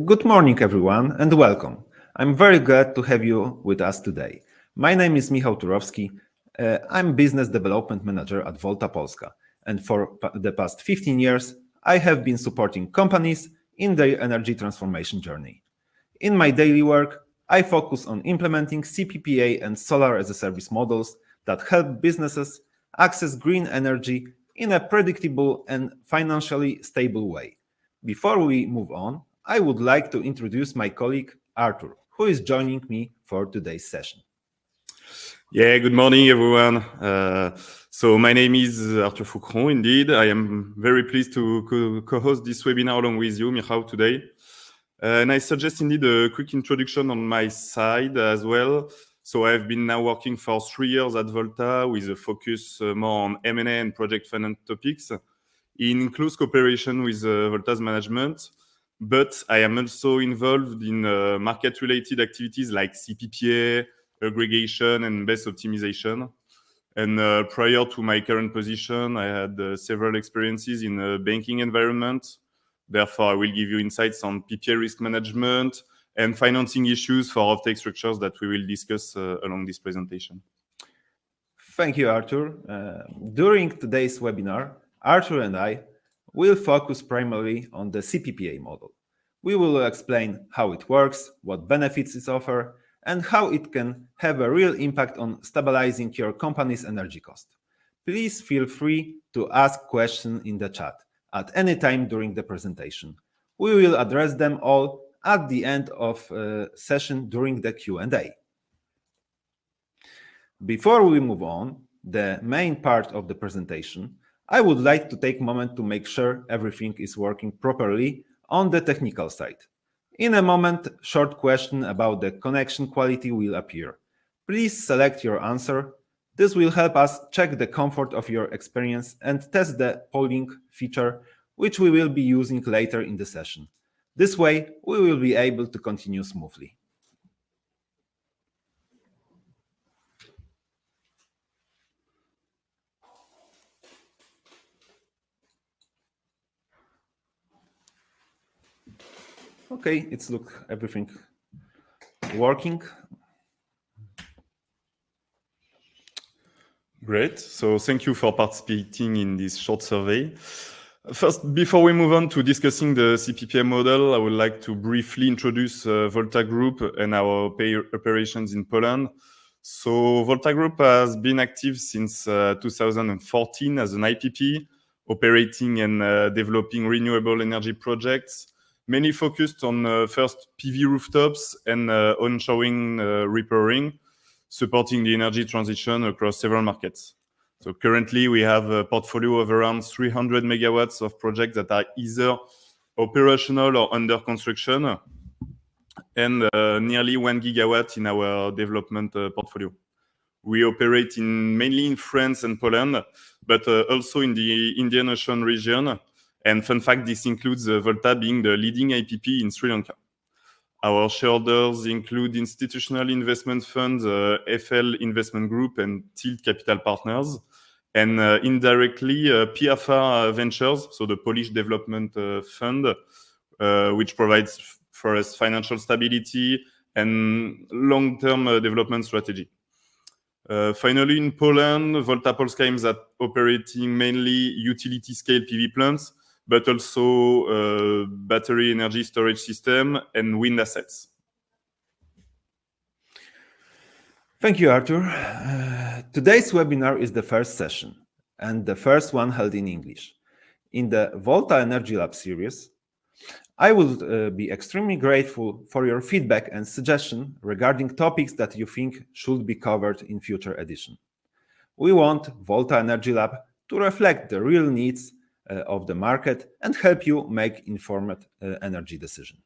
Good morning, everyone, and welcome. I'm very glad to have you with us today. My name is Michał Turowski. I'm Business Development Manager at Volta Polska, and for the past 15 years, I have been supporting companies in their energy transformation journey. In my daily work, I focus on implementing cPPA and solar as a service models that help businesses access green energy in a predictable and financially stable way. Before we move on, I would like to introduce my colleague Arthur, who is joining me for today's session. Yeah, good morning, everyone. So my name is Arthur Foucron, indeed. I am very pleased to co-host this webinar along with you, Michał, today. And I suggest indeed a quick introduction on my side as well. So I've been now working for 3 years at Volta with a focus more on M&A and project finance topics in close cooperation with Volta's management. But I am also involved in market-related activities like cPPA, aggregation, and base optimization. And prior to my current position, I had several experiences in the banking environment. Therefore, I will give you insights on PPA risk management and financing issues for offtake structures that we will discuss along this presentation. Thank you, Arthur. During today's webinar, Arthur and I will focus primarily on the cPPA model. We will explain how it works, what benefits it offers, and how it can have a real impact on stabilizing your company's energy cost. Please feel free to ask questions in the chat at any time during the presentation. We will address them all at the end of the session during the Q&A. Before we move on, the main part of the presentation, I would like to take a moment to make sure everything is working properly on the technical side. In a moment, short question about the connection quality will appear. Please select your answer. This will help us check the comfort of your experience and test the polling feature, which we will be using later in the session. This way, we will be able to continue smoothly. Okay, it's everything working. Great. So thank you for participating in this short survey. First, before we move on to discussing the cPPA model, I would like to briefly introduce Volta Group and our operations in Poland. So Volta Group has been active since 2014 as an IPP, operating and developing renewable energy projects, mainly focused on first PV rooftops and onshoring repowering, supporting the energy transition across several markets. So currently, we have a portfolio of around 300 megawatts of projects that are either operational or under construction, and nearly 1 gigawatt in our development portfolio. We operate mainly in France and Poland, but also in the Indian Ocean region. And fun fact, this includes Volta being the leading IPP in Sri Lanka. Our shareholders include institutional investment funds, FL Investment Group and Tilt Capital Partners, and indirectly PFR Ventures, so the Polish Development Fund, which provides for us financial stability and long-term development strategy. Finally, in Poland, Volta Polska aims at operating mainly utility-scale PV plants, but also battery energy storage system and wind assets. Thank you, Arthur. Today's webinar is the first session, and the first one held in English. In the Volta Energy Lab series, I will be extremely grateful for your feedback and suggestion regarding topics that you think should be covered in future edition. We want Volta Energy Lab to reflect the real needs of the market and help you make informed energy decision.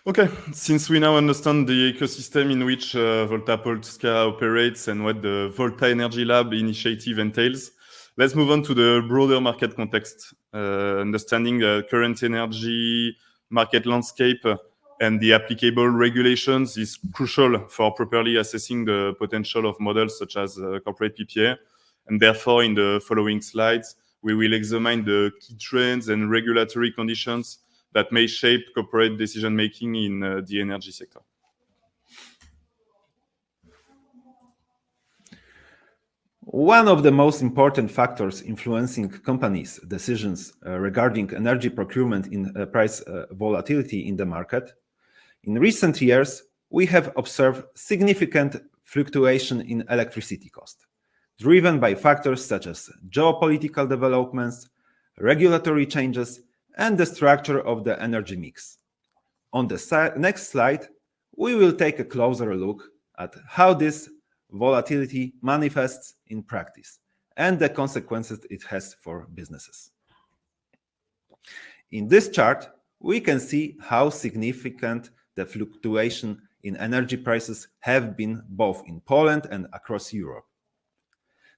Okay, since we now understand the ecosystem in which Volta Polska operates and what the Volta Energy Lab initiative entails, let's move on to the broader market context. Understanding the current energy market landscape and the applicable regulations is crucial for properly assessing the potential of models such as corporate PPA. And therefore, in the following slides, we will examine the key trends and regulatory conditions that may shape corporate decision-making in the energy sector. One of the most important factors influencing companies' decisions regarding energy procurement in price volatility in the market. In recent years, we have observed significant fluctuation in electricity cost, driven by factors such as geopolitical developments, regulatory changes, and the structure of the energy mix. On the next slide, we will take a closer look at how this volatility manifests in practice and the consequences it has for businesses. In this chart, we can see how significant the fluctuation in energy prices have been both in Poland and across Europe.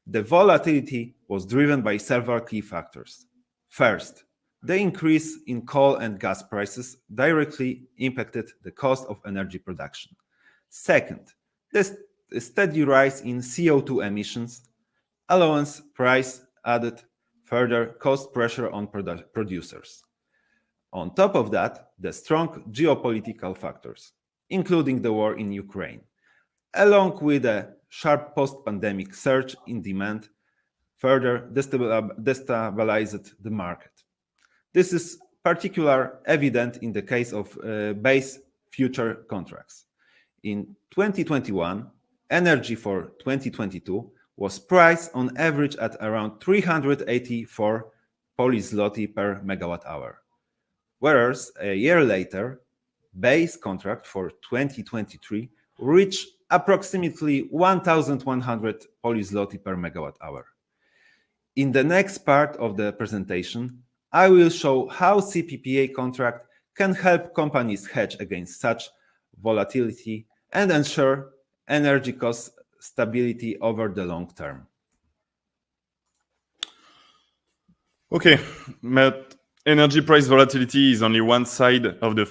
The volatility was driven by several key factors. First, the increase in coal and gas prices directly impacted the cost of energy production. Second, the steady rise in CO₂ emissions allowance price added further cost pressure on producers. On top of that, the strong geopolitical factors, including the war in Ukraine, along with a sharp post-pandemic surge in demand, further destabilized the market. This is particularly evident in the case of base future contracts. In 2021, energy for 2022 was priced on average at around 384 Polish zloty per megawatt hour, whereas a year later, base contract for 2023 reached approximately 1,100 Polish zloty per megawatt hour. In the next part of the presentation, I will show how cPPA contract can help companies hedge against such volatility and ensure energy cost stability over the long term. Okay, but energy price volatility is only one side of the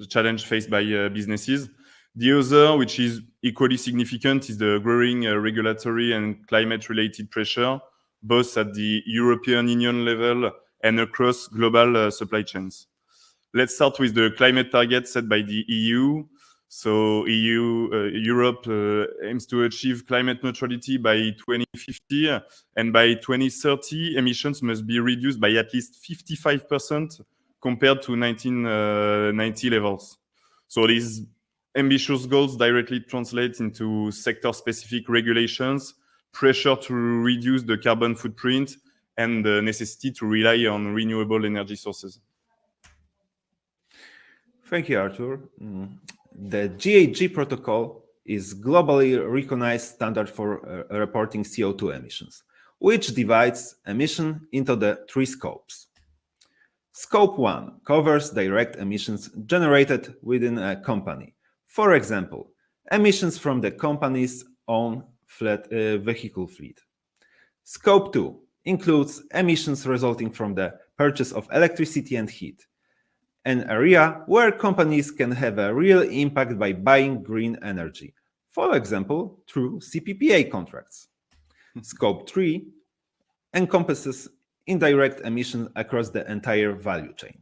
challenge faced by businesses. The other, which is equally significant, is the growing regulatory and climate-related pressure, both at the European Union level and across global supply chains. Let's start with the climate target set by the EU. So Europe aims to achieve climate neutrality by 2050, and by 2030, emissions must be reduced by at least 55% compared to 1990 levels. So these ambitious goals directly translate into sector-specific regulations, pressure to reduce the carbon footprint, and the necessity to rely on renewable energy sources. Thank you, Arthur. The GHG protocol is globally recognized standard for reporting CO₂ emissions, which divides emission into the three scopes. Scope 1 covers direct emissions generated within a company. For example, emissions from the company's own vehicle fleet. Scope 2 includes emissions resulting from the purchase of electricity and heat, an area where companies can have a real impact by buying green energy, for example, through cPPA contracts. Scope 3 encompasses indirect emissions across the entire value chain,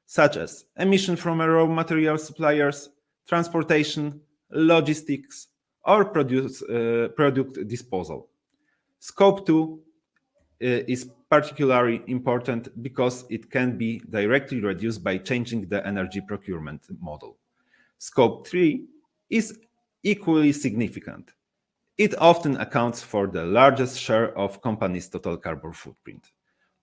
such as emissions from raw material suppliers, transportation, logistics, or product disposal. Scope 2 is particularly important because it can be directly reduced by changing the energy procurement model. Scope 3 is equally significant. It often accounts for the largest share of companies' total carbon footprint,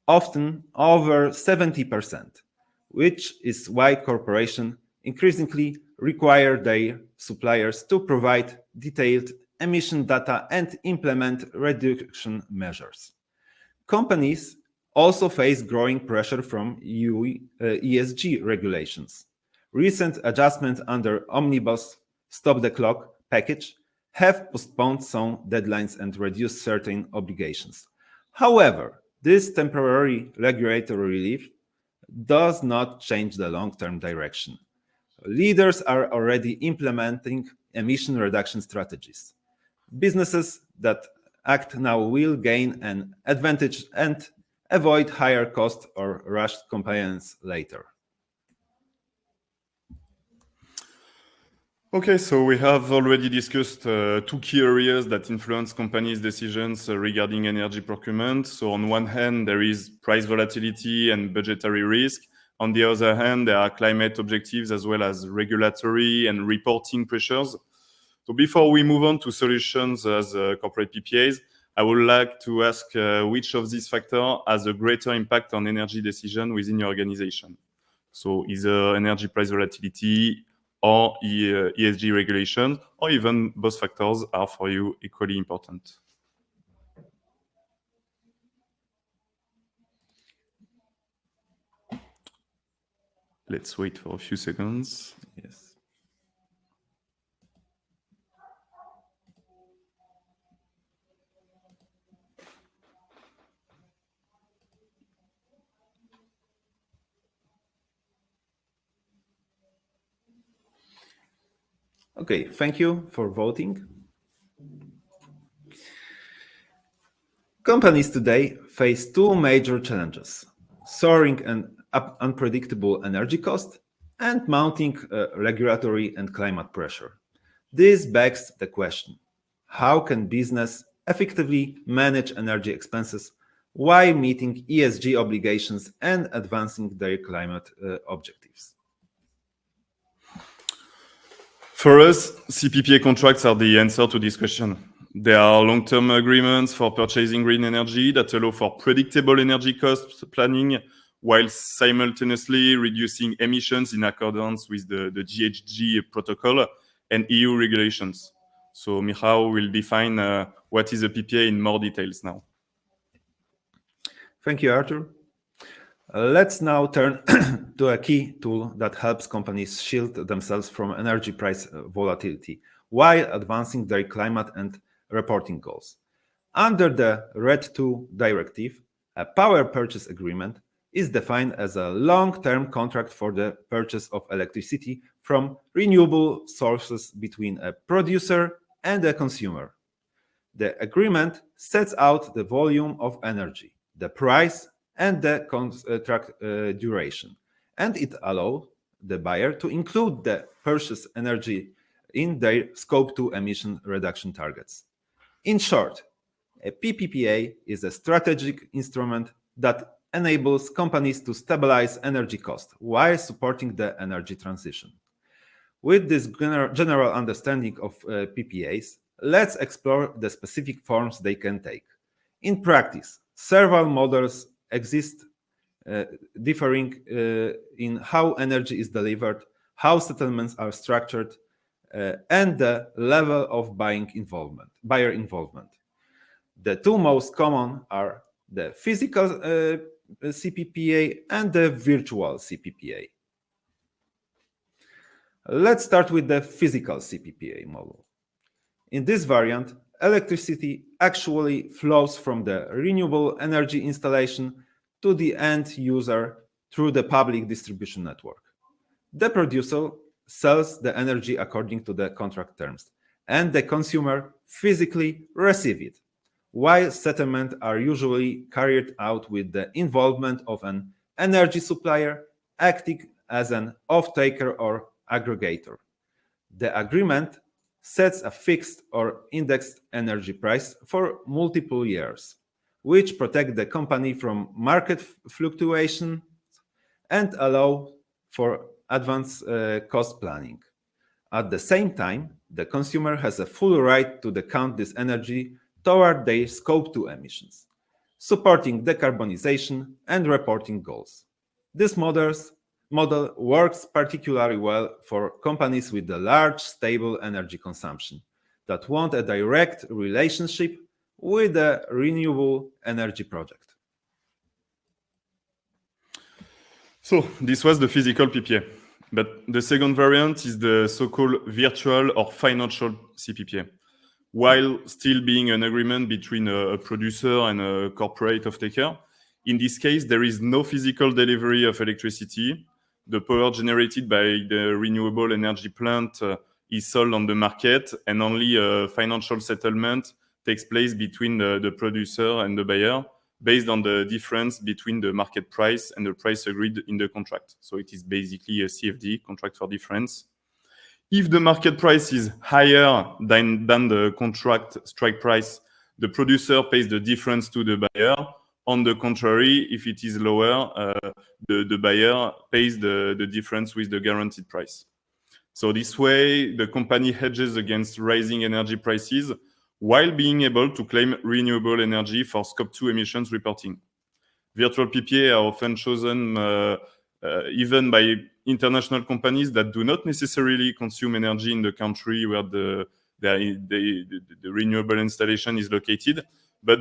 often over 70%, which is why corporations increasingly require their suppliers to provide detailed emission data and implement reduction measures. Companies also face growing pressure from EU ESG regulations. Recent adjustments under Omnibus Stop the Clock package have postponed some deadlines and reduced certain obligations. However, this temporary regulatory relief does not change the long-term direction. Leaders are already implementing emission reduction strategies. Businesses that act now will gain an advantage and avoid higher cost or rushed compliance later. Okay, so we have already discussed two key areas that influence companies' decisions regarding energy procurement. So on one hand, there is price volatility and budgetary risk. On the other hand, there are climate objectives as well as regulatory and reporting pressures. So before we move on to solutions as corporate PPAs, I would like to ask which of these factors has a greater impact on energy decision within your organization. So either energy price volatility or ESG regulations, or even both factors are for you equally important. Let's wait for a few seconds. Yes. Okay, thank you for voting. Companies today face two major challenges: soaring and unpredictable energy cost and mounting regulatory and climate pressure. This begs the question: how can business effectively manage energy expenses while meeting ESG obligations and advancing their climate objectives? For us, cPPA contracts are the answer to this question. They are long-term agreements for purchasing green energy that allow for predictable energy cost planning while simultaneously reducing emissions in accordance with the GHG protocol and EU regulations. So Michał will define what is a PPA in more details now. Thank you, Arthur. Let's now turn to a key tool that helps companies shield themselves from energy price volatility while advancing their climate and reporting goals. Under the RED II directive, a power purchase agreement is defined as a long-term contract for the purchase of electricity from renewable sources between a producer and a consumer. The agreement sets out the volume of energy, the price, and the contract duration, and it allows the buyer to include the purchased energy in their Scope 2 emission reduction targets. In short, a PPPA is a strategic instrument that enables companies to stabilize energy costs while supporting the energy transition. With this general understanding of PPAs, let's explore the specific forms they can take. In practice, several models exist differing in how energy is delivered, how settlements are structured, and the level of buyer involvement. The two most common are the physical cPPA and the virtual cPPA. Let's start with the physical cPPA model. In this variant, electricity actually flows from the renewable energy installation to the end user through the public distribution network. The producer sells the energy according to the contract terms, and the consumer physically receives it, while settlements are usually carried out with the involvement of an energy supplier acting as an off-taker or aggregator. The agreement sets a fixed or indexed energy price for multiple years, which protect the company from market fluctuation and allow for advanced cost planning. At the same time, the consumer has a full right to count this energy toward their Scope 2 emissions, supporting decarbonization and reporting goals. This model works particularly well for companies with a large, stable energy consumption that want a direct relationship with a renewable energy project. So this was the physical PPA. But the second variant is the so-called virtual or financial cPPA. While still being an agreement between a producer and a corporate off-taker, in this case, there is no physical delivery of electricity. The power generated by the renewable energy plant is sold on the market, and only a financial settlement takes place between the producer and the buyer based on the difference between the market price and the price agreed in the contract. So it is basically a CFD, contract for difference. If the market price is higher than the contract strike price, the producer pays the difference to the buyer. On the contrary, if it is lower, the buyer pays the difference with the guaranteed price. So this way, the company hedges against rising energy prices while being able to claim renewable energy for Scope 2 emissions reporting. Virtual PPA are often chosen even by international companies that do not necessarily consume energy in the country where the renewable installation is located, but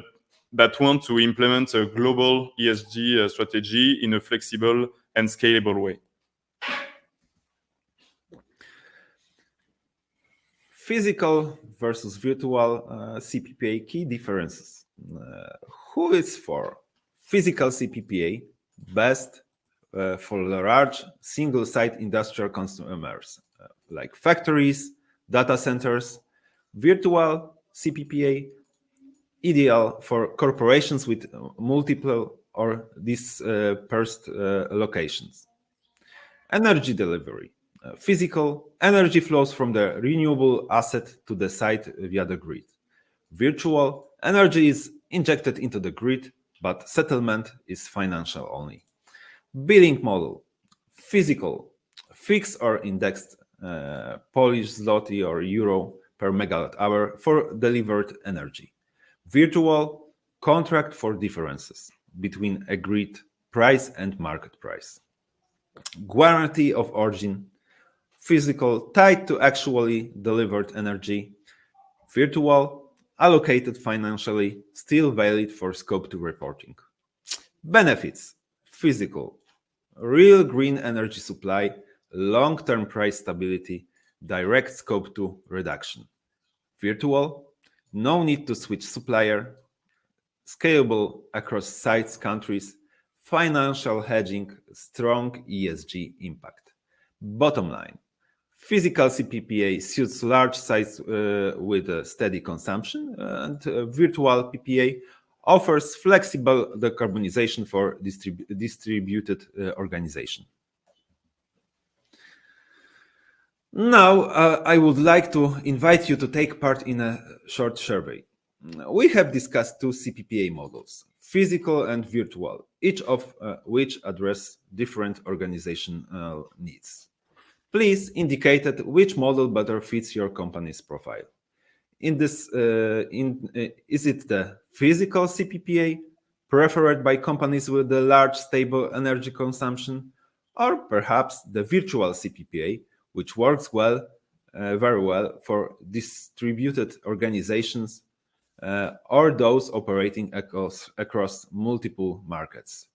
that want to implement a global ESG strategy in a flexible and scalable way. Physical versus virtual cPPA key differences. Who is for physical cPPA best for large single-site industrial consumers like factories, data centers? Virtual cPPA ideal for corporations with multiple or dispersed locations. Energy delivery. Physical energy flows from the renewable asset to the site via the grid. Virtual energy is injected into the grid, but settlement is financial only. Billing model. Physical, fixed or indexed Polish zloty or euro per megawatt hour for delivered energy. Virtual, contract for differences between agreed price and market price. Guarantee of origin. Physical, tied to actually delivered energy. Virtual, allocated financially, still valid for Scope 2 reporting. Benefits. Physical, real green energy supply, long-term price stability, direct Scope 2 reduction. Virtual, no need to switch supplier, scalable across sites, countries, financial hedging, strong ESG impact. Bottom line, physical cPPA suits large sites with a steady consumption, and virtual PPA offers flexible decarbonization for distributed organization. Now, I would like to invite you to take part in a short survey. We have discussed two cPPA models, physical and virtual, each of which address different organizational needs. Please indicate which model better fits your company's profile. Is it the physical cPPA preferred by companies with a large stable energy consumption, or perhaps the virtual cPPA, which works very well for distributed organizations or those operating across multiple markets?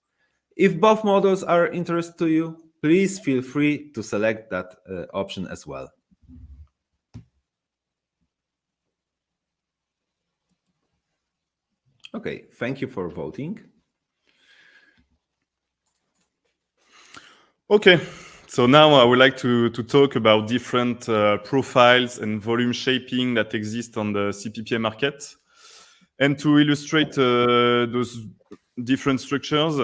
If both models are of interest to you, please feel free to select that option as well. Okay, thank you for voting. Okay, so now I would like to talk about different profiles and volume shaping that exist on the cPPA market. And to illustrate those different structures,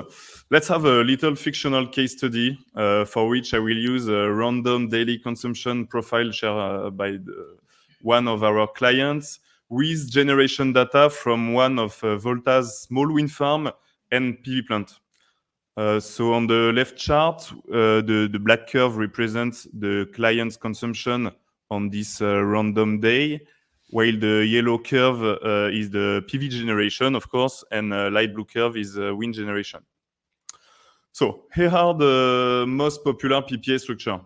let's have a little fictional case study for which I will use a random daily consumption profile shared by one of our clients with generation data from one of Volta's small wind farm and PV plant. So on the left chart, the black curve represents the client's consumption on this random day, while the yellow curve is the PV generation, of course, and light blue curve is wind generation. So here are the most popular PPA structure.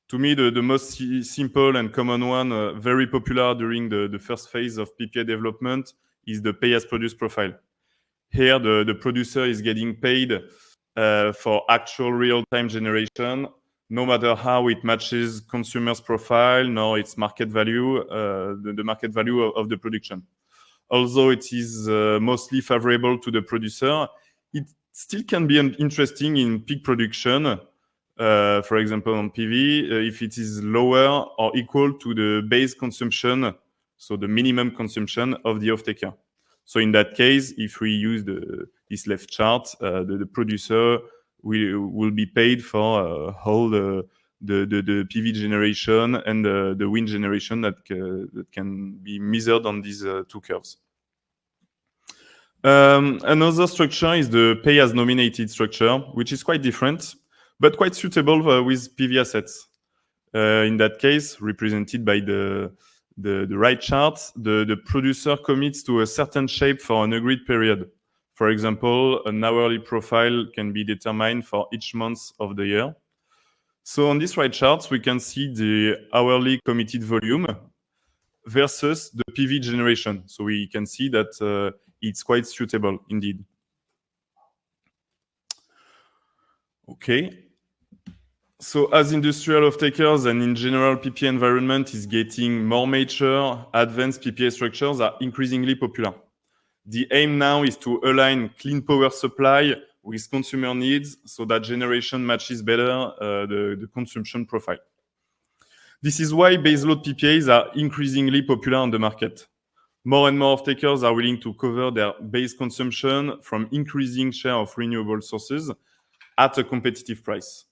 To me, the most simple and common one, very popular during the first phase of PPA development, is the pay-as-produced profile. Here, the producer is getting paid for actual real-time generation, no matter how it matches consumers' profile, nor its market value, the market value of the production. Although it is mostly favorable to the producer, it still can be interesting in peak production, for example, on PV, if it is lower or equal to the base consumption, so the minimum consumption of the off-taker. So in that case, if we use this left chart, the producer will be paid for all the the PV generation and the wind generation that can be measured on these two curves. Another structure is the pay as nominated structure, which is quite different, but quite suitable with PV assets. In that case, represented by the right chart, the producer commits to a certain shape for an agreed period. For example, an hourly profile can be determined for each month of the year. So on this right chart, we can see the hourly committed volume versus the PV generation. So we can see that it's quite suitable indeed. Okay. So as industrial off-takers and in general PPA environment is getting more mature, advanced PPA structures are increasingly popular. The aim now is to align clean power supply with consumer needs so that generation matches better the consumption profile. This is why baseload PPAs are increasingly popular on the market. More and more off-takers are willing to cover their base consumption from increasing share of renewable sources at a competitive price.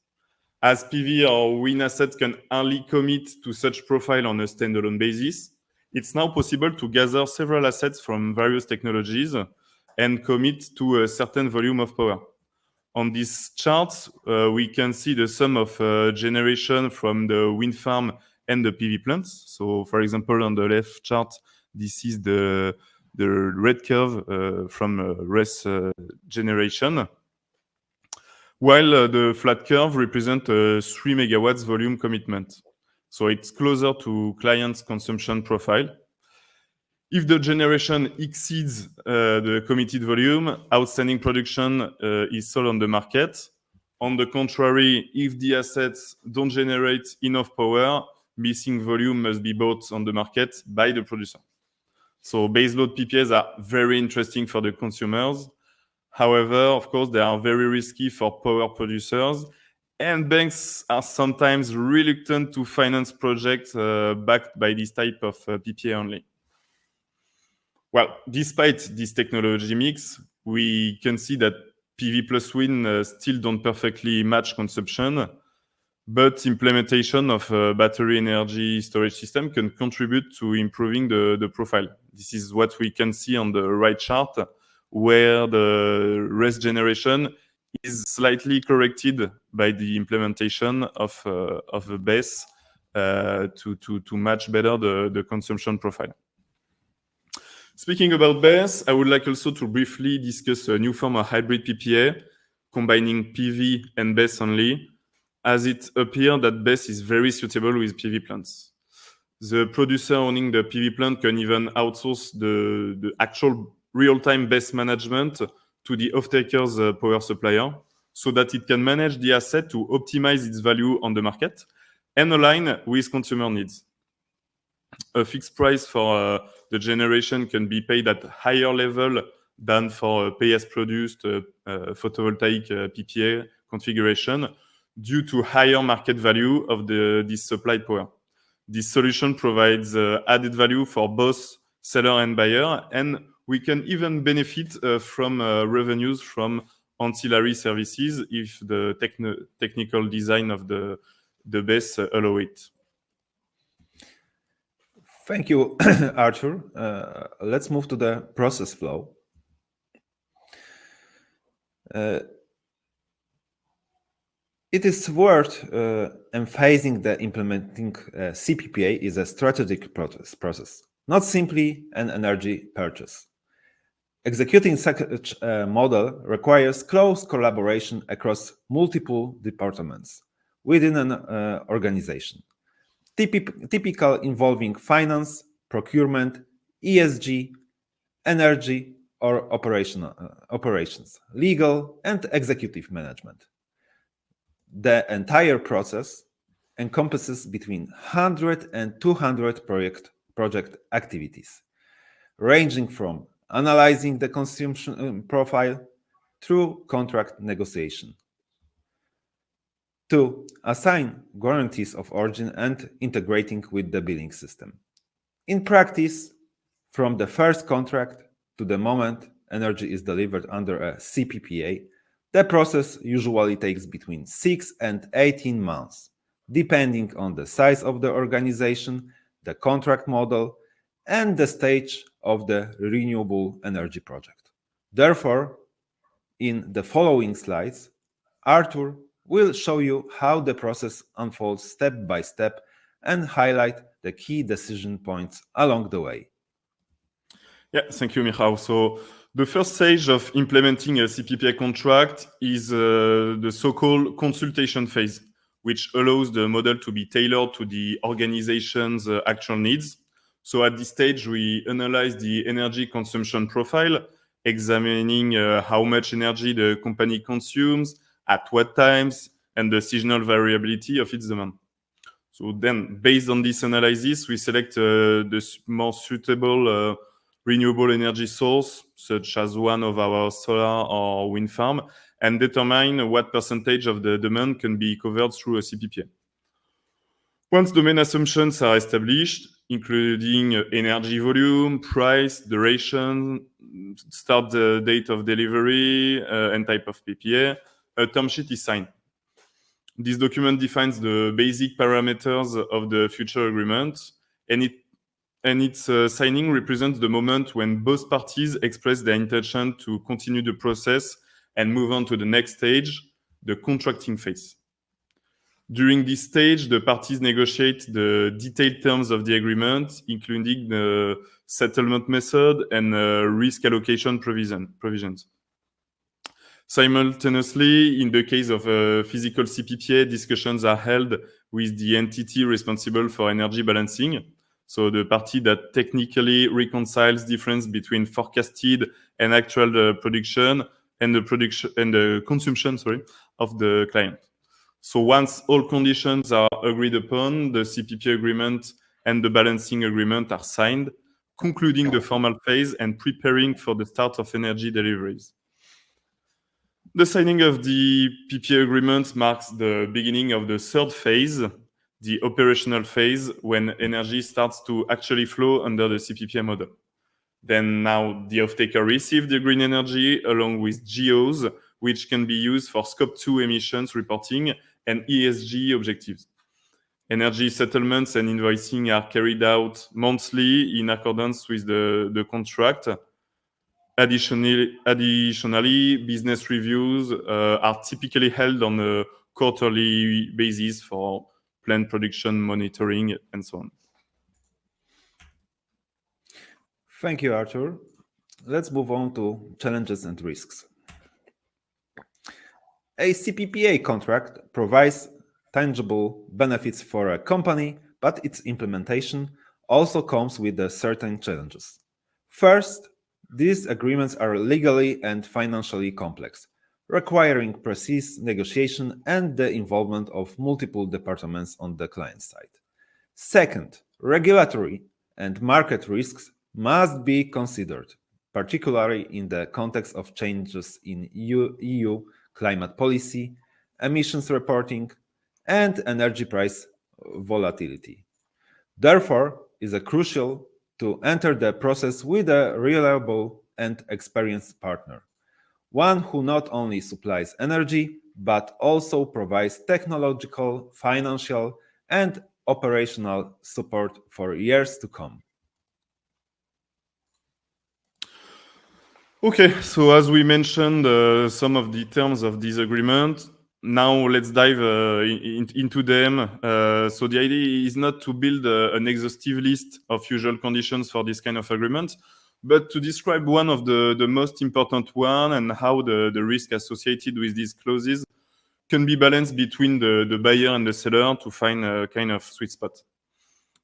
As PV or wind assets can only commit to such profile on a standalone basis, it's now possible to gather several assets from various technologies and commit to a certain volume of power. On this chart, we can see the sum of generation from the wind farm and the PV plants. So, for example, on the left chart, this is the red curve from RES generation, while the flat curve represents a 3 megawatts volume commitment. So it's closer to client's consumption profile. If the generation exceeds the committed volume, outstanding production is sold on the market. On the contrary, if the assets don't generate enough power, missing volume must be bought on the market by the producer. So baseload PPAs are very interesting for the consumers. However, of course, they are very risky for power producers, and banks are sometimes reluctant to finance projects backed by this type of PPA only. Well, despite this technology mix, we can see that PV plus wind still don't perfectly match consumption, but implementation of a battery energy storage system can contribute to improving the profile. This is what we can see on the right chart, where the RES generation is slightly corrected by the implementation of a BESS to match better the consumption profile. Speaking about BESS, I would like also to briefly discuss a new form of hybrid PPA, combining PV and BESS only, as it appears that BESS is very suitable with PV plants. The producer owning the PV plant can even outsource the actual real-time BESS management to the off-taker's power supplier so that it can manage the asset to optimize its value on the market and align with consumer needs. A fixed price for the generation can be paid at a higher level than for a pay-as-produced photovoltaic PPA configuration due to higher market value of this supplied power. This solution provides added value for both seller and buyer, and we can even benefit from revenues from ancillary services if the technical design of the BESS allow it. Thank you, Arthur. Let's move to the process flow. It is worth emphasizing that implementing cPPA is a strategic process, not simply an energy purchase. Executing such a model requires close collaboration across multiple departments within an organization, typical involving finance, procurement, ESG, energy or operations, legal and executive management. The entire process encompasses between 100 and 200 project activities, ranging from analyzing the consumption profile through contract negotiation, to assign guarantees of origin and integrating with the billing system. In practice, from the first contract to the moment energy is delivered under a cPPA, the process usually takes between 6 and 18 months, depending on the size of the organization, the contract model, and the stage of the renewable energy project. Therefore, in the following slides, Arthur will show you how the process unfolds step by step and highlight the key decision points along the way. Yeah, thank you, Michał. So the first stage of implementing a cPPA contract is the so-called consultation phase, which allows the model to be tailored to the organization's actual needs. So at this stage, we analyze the energy consumption profile, examining how much energy the company consumes, at what times, and the seasonal variability of its demand. So then, based on this analysis, we select the more suitable renewable energy source, such as one of our solar or wind farm, and determine what percentage of the demand can be covered through a cPPA. Once the main assumptions are established, including energy volume, price, duration, start the date of delivery, and type of PPA, a term sheet is signed. This document defines the basic parameters of the future agreement, and its signing represents the moment when both parties express their intention to continue the process and move on to the next stage, the contracting phase. During this stage, the parties negotiate the detailed terms of the agreement, including the settlement method and risk allocation provisions. Simultaneously, in the case of a physical cPPA, discussions are held with the entity responsible for energy balancing, so the party that technically reconciles difference between forecasted and actual production and the consumption, of the client. So once all conditions are agreed upon, the cPPA agreement and the balancing agreement are signed, concluding the formal phase and preparing for the start of energy deliveries. The signing of the PPA agreement marks the beginning of the third phase, the operational phase, when energy starts to actually flow under the cPPA model. Then now the off-taker receives the green energy along with GOs, which can be used for Scope 2 emissions reporting and ESG objectives. Energy settlements and invoicing are carried out monthly in accordance with the contract. Additionally, business reviews are typically held on a quarterly basis for plant production monitoring and so on. Thank you, Arthur. Let's move on to challenges and risks. A cPPA contract provides tangible benefits for a company, but its implementation also comes with certain challenges. First, these agreements are legally and financially complex, requiring precise negotiation and the involvement of multiple departments on the client side. Second, regulatory and market risks must be considered, particularly in the context of changes in EU climate policy, emissions reporting, and energy price volatility. Therefore, it is crucial to enter the process with a reliable and experienced partner, one who not only supplies energy, but also provides technological, financial, and operational support for years to come. Okay, so as we mentioned some of the terms of this agreement, now let's dive into them. So the idea is not to build an exhaustive list of usual conditions for this kind of agreement, but to describe one of the most important one and how the risk associated with these clauses can be balanced between the buyer and the seller to find a kind of sweet spot.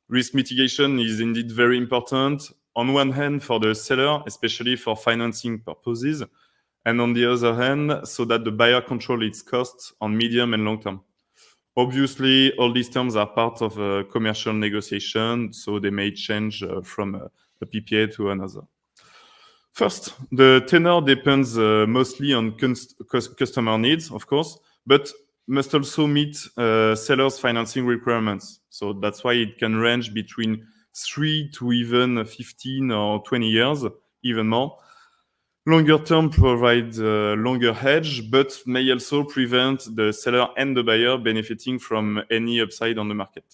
Risk mitigation is indeed very important, on one hand for the seller, especially for financing purposes, and on the other hand, so that the buyer controls its costs on medium and long term. Obviously, all these terms are part of a commercial negotiation, so they may change from a PPA to another. First, the tenor depends mostly on customer needs, of course, but must also meet sellers' financing requirements. So that's why it can range between 3 to even 15 or 20 years, even more. Longer term provides a longer hedge, but may also prevent the seller and the buyer benefiting from any upside on the market.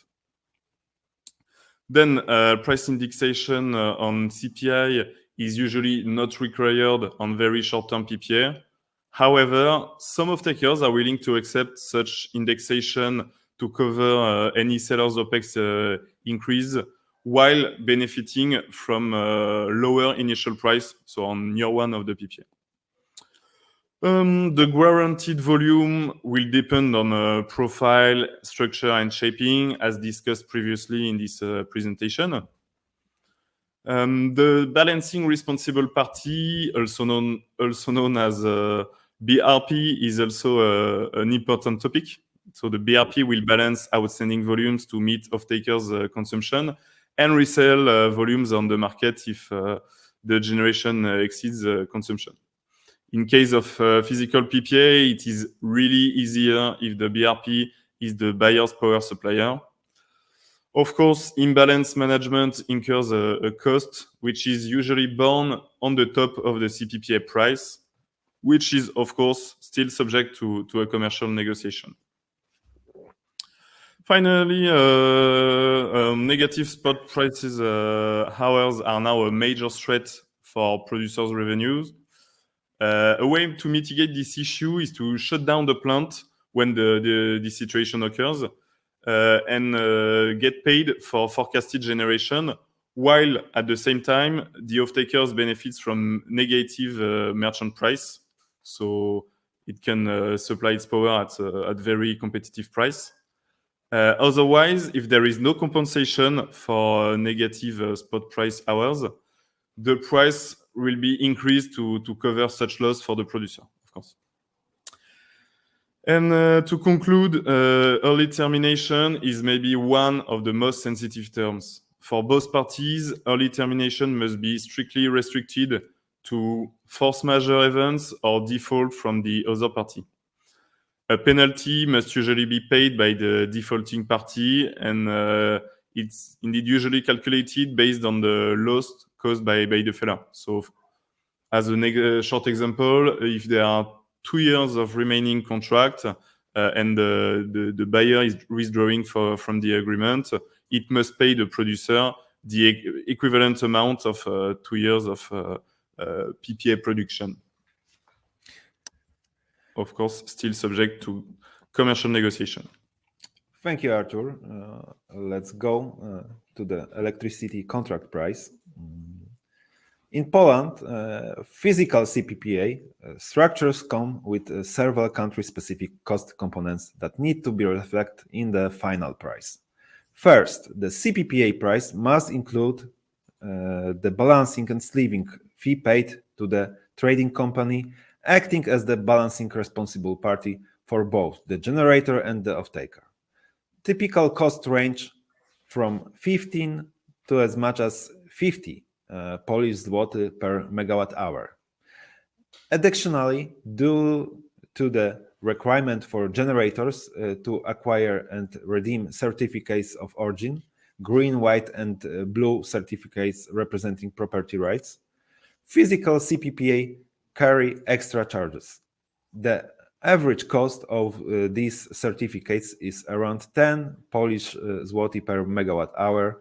Then price indexation on CPI is usually not required on very short-term PPA. However, some off-takers are willing to accept such indexation to cover any seller's OPEX increase while benefiting from lower initial price, so on year one of the PPA. The guaranteed volume will depend on profile, structure, and shaping, as discussed previously in this presentation. The balancing responsible party, also known as BRP, is also an important topic. So the BRP will balance outstanding volumes to meet off-takers' consumption and resell volumes on the market if the generation exceeds consumption. In case of physical PPA, it is really easier if the BRP is the buyer's power supplier. Of course, imbalance management incurs a cost, which is usually borne on the top of the cPPA price, which is, of course, still subject to a commercial negotiation. Finally, negative spot prices hours are now a major threat for producers' revenues. A way to mitigate this issue is to shut down the plant when the situation occurs and get paid for forecasted generation, while at the same time, the off-takers benefits from negative merchant price. So it can supply its power at very competitive price. Otherwise, if there is no compensation for negative spot price hours, the price will be increased to cover such loss for the producer, of course. And to conclude, early termination is maybe one of the most sensitive terms. For both parties, early termination must be strictly restricted to force majeure events or default from the other party. A penalty must usually be paid by the defaulting party, and it's indeed usually calculated based on the loss caused by the seller. So, as a short example, if there are 2 years of remaining contract and the buyer is withdrawing from the agreement, it must pay the producer the equivalent amount of 2 years of PPA production. Of course, still subject to commercial negotiation. Thank you, Artur. Let's go to the electricity contract price. In Poland, physical cPPA structures come with several country-specific cost components that need to be reflected in the final price. First, the cPPA price must include the balancing and sleeving fee paid to the trading company, acting as the balancing responsible party for both the generator and the off-taker. Typical cost range from 15 to as much as 50 Polish zloty per megawatt hour. Additionally, due to the requirement for generators to acquire and redeem certificates of origin, green, white, and blue certificates representing property rights, physical cPPA carry extra charges. The average cost of these certificates is around 10 Polish zloty per megawatt hour.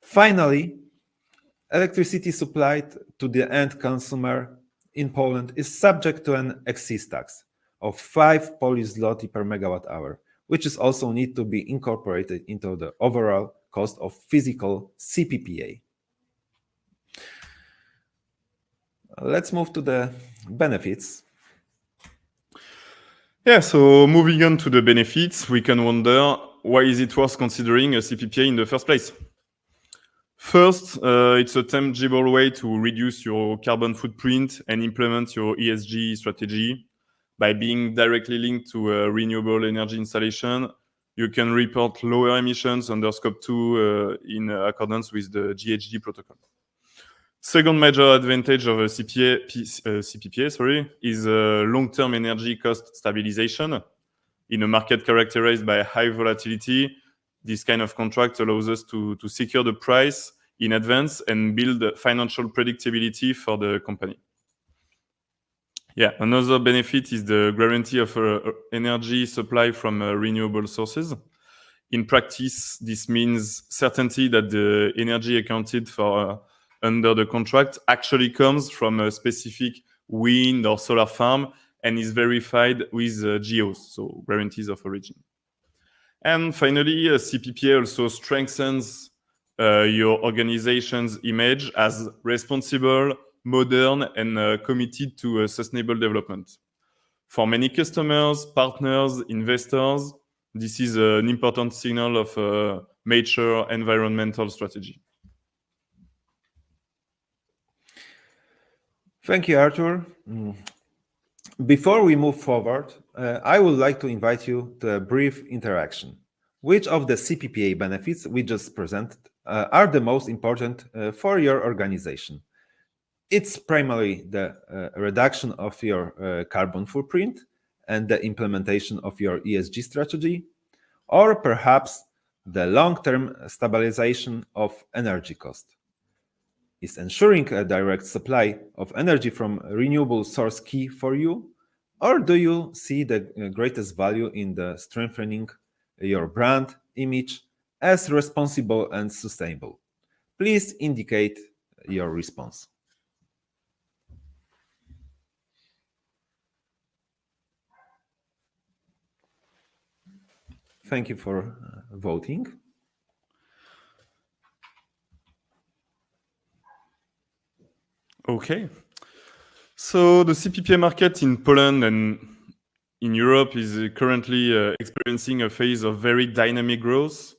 Finally, electricity supplied to the end consumer in Poland is subject to an excise tax of 5 Polish zloty per megawatt hour, which is also need to be incorporated into the overall cost of physical cPPA. Let's move to the benefits. Yeah, so moving on to the benefits, we can wonder, why is it worth considering a cPPA in the first place? First, it's a tangible way to reduce your carbon footprint and implement your ESG strategy. By being directly linked to a renewable energy installation, you can report lower emissions under Scope 2 in accordance with the GHG protocol. Second major advantage of a cPPA is long-term energy cost stabilization. In a market characterized by high volatility, this kind of contract allows us to secure the price in advance and build financial predictability for the company. Yeah, another benefit is the guarantee of energy supply from renewable sources. In practice, this means certainty that the energy accounted for under the contract actually comes from a specific wind or solar farm and is verified with GOs, so guarantees of origin. And finally, cPPA also strengthens your organization's image as responsible, modern, and committed to sustainable development. For many customers, partners, investors, this is an important signal of a mature environmental strategy. Thank you, Arthur. Before we move forward, I would like to invite you to a brief interaction. Which of the cPPA benefits we just presented are the most important for your organization? It's primarily the reduction of your carbon footprint and the implementation of your ESG strategy, or perhaps the long-term stabilization of energy cost. Is ensuring a direct supply of energy from a renewable source key for you? Or do you see the greatest value in the strengthening your brand image as responsible and sustainable? Please indicate your response. Thank you for voting. Okay. So the cPPA market in Poland and in Europe is currently experiencing a phase of very dynamic growth.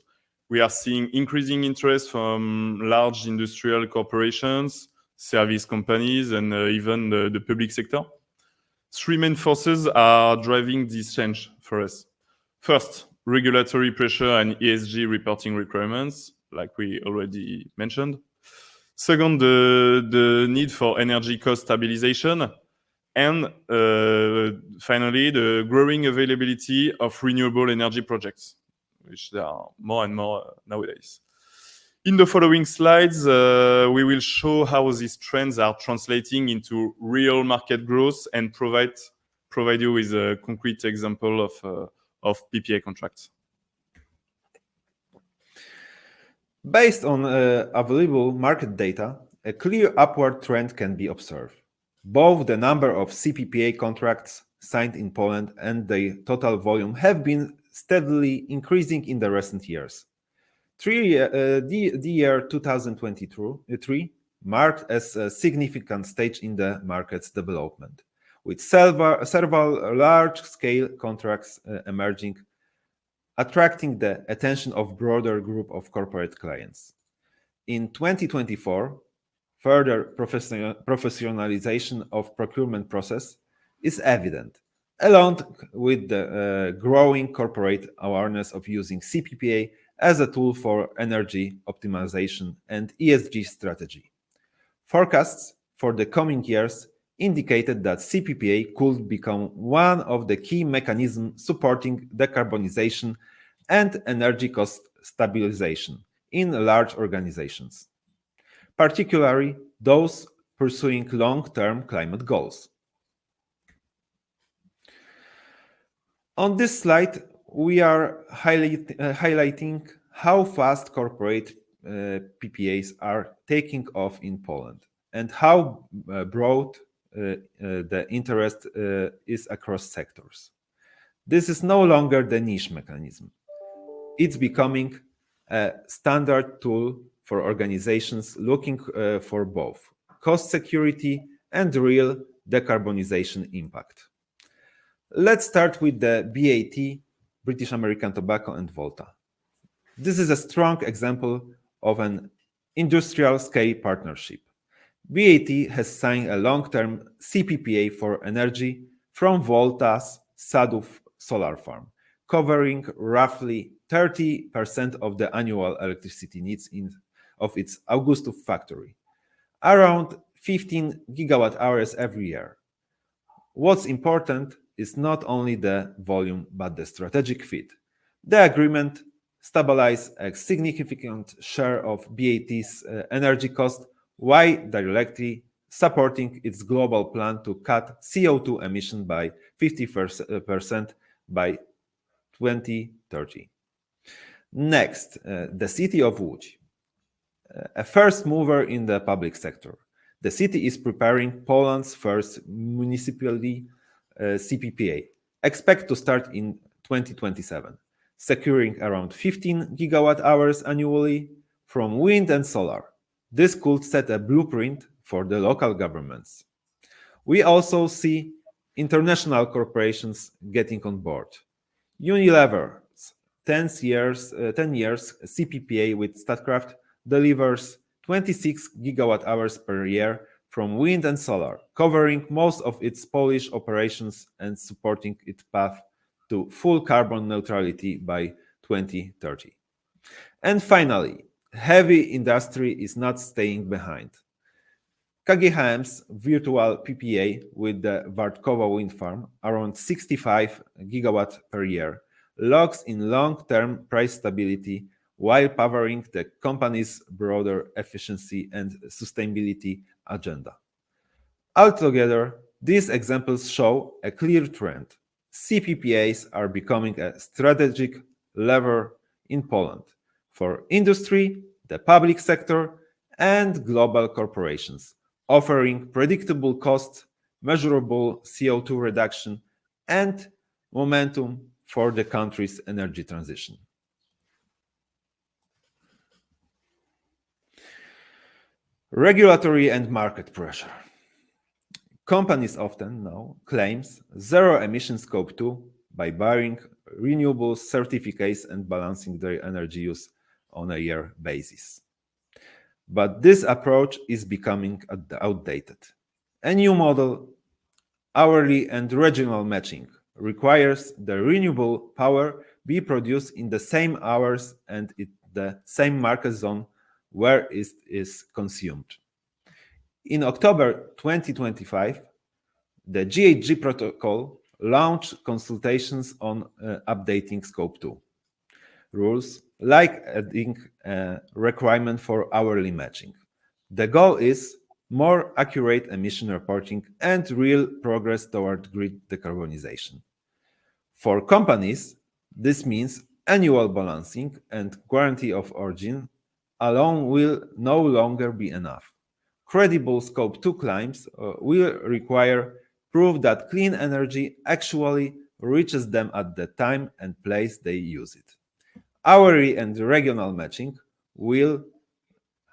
We are seeing increasing interest from large industrial corporations, service companies, and even the public sector. Three main forces are driving this change for us. First, regulatory pressure and ESG reporting requirements, like we already mentioned. Second, the need for energy cost stabilization. And finally, the growing availability of renewable energy projects, which there are more and more nowadays. In the following slides, we will show how these trends are translating into real market growth and provide you with a concrete example of PPA contracts. Based on available market data, a clear upward trend can be observed. Both the number of cPPA contracts signed in Poland and the total volume have been steadily increasing in the recent years. The year 2023 marked as a significant stage in the market's development, with several large-scale contracts emerging, attracting the attention of broader group of corporate clients. In 2024, further professionalization of procurement process is evident, along with the growing corporate awareness of using cPPA as a tool for energy optimization and ESG strategy. Forecasts for the coming years indicated that cPPA could become one of the key mechanisms supporting decarbonization and energy cost stabilization in large organizations, particularly those pursuing long-term climate goals. On this slide, we are highlighting how fast corporate PPAs are taking off in Poland and how broad the interest is across sectors. This is no longer the niche mechanism. It's becoming a standard tool for organizations looking for both cost security and real decarbonization impact. Let's start with the BAT, British American Tobacco, and Volta. This is a strong example of an industrial scale partnership. BAT has signed a long-term cPPA for energy from Volta's Sadów solar farm, covering roughly 30% of the annual electricity needs of its Augustów factory, around 15 gigawatt hours every year. What's important is not only the volume, but the strategic fit. The agreement stabilizes a significant share of BAT's energy cost while directly supporting its global plan to cut CO2 emission by 50% by 2030. Next, the city of Łódź, a first mover in the public sector. The city is preparing Poland's first municipality cPPA, expect to start in 2027, securing around 15 gigawatt-hours annually from wind and solar. This could set a blueprint for the local governments. We also see international corporations getting on board. Unilever's 10 years cPPA with Statkraft delivers 26 gigawatt-hours per year from wind and solar, covering most of its Polish operations and supporting its path to full carbon neutrality by 2030. And finally, heavy industry is not staying behind. KGHM's virtual PPA with the Wartkowo wind farm, around 65 gigawatt per year, locks in long-term price stability while powering the company's broader efficiency and sustainability agenda. Altogether, these examples show a clear trend. cPPAs are becoming a strategic lever in Poland for industry, the public sector, and global corporations, offering predictable costs, measurable CO2 reduction, and momentum for the country's energy transition. Regulatory and market pressure. Companies often now claim zero emission scope 2 by buying renewable certificates and balancing their energy use on a year basis. But this approach is becoming outdated. A new model, hourly and regional matching, requires the renewable power be produced in the same hours and in the same market zone where it is consumed. In October 2025, the GHG protocol launched consultations on updating Scope 2 rules, like adding a requirement for hourly matching. The goal is more accurate emission reporting and real progress toward grid decarbonization. For companies, this means annual balancing and guarantee of origin alone will no longer be enough. Credible Scope 2 claims will require proof that clean energy actually reaches them at the time and place they use it. Hourly and regional matching will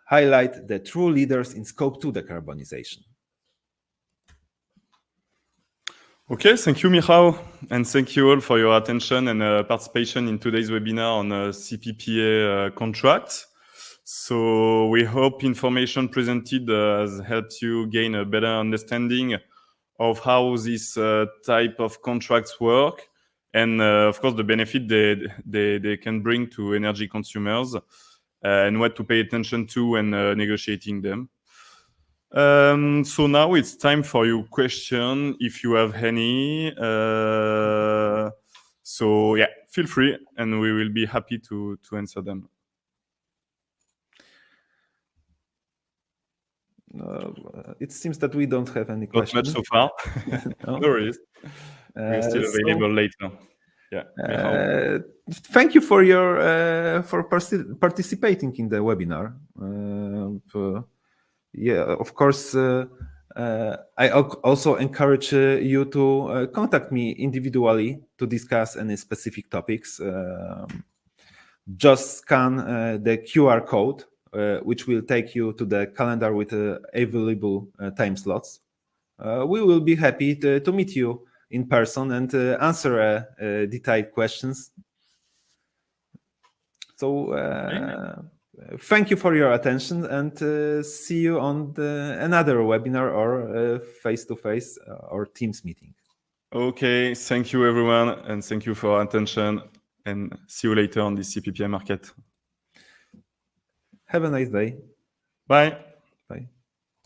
highlight the true leaders in Scope 2 decarbonization. Okay, thank you, Michał, and thank you all for your attention and participation in today's webinar on cPPA contracts. So we hope information presented has helped you gain a better understanding of how this type of contracts work and, of course, the benefit they can bring to energy consumers and what to pay attention to when negotiating them. So now it's time for your question, if you have any. So yeah, feel free, and we will be happy to answer them. It seems that we don't have any questions. Not much so far. No worries. We're still available later. Yeah. Thank you for your for participating in the webinar. Yeah, of course. I also encourage you to contact me individually to discuss any specific topics. Just scan the QR code, which will take you to the calendar with available time slots. We will be happy to meet you in person and answer detailed questions. So thank you for your attention, and see you on another webinar or face-to-face or Teams meeting. Okay, thank you everyone, and thank you for your attention, and see you later on the cPPA market. Have a nice day. Bye.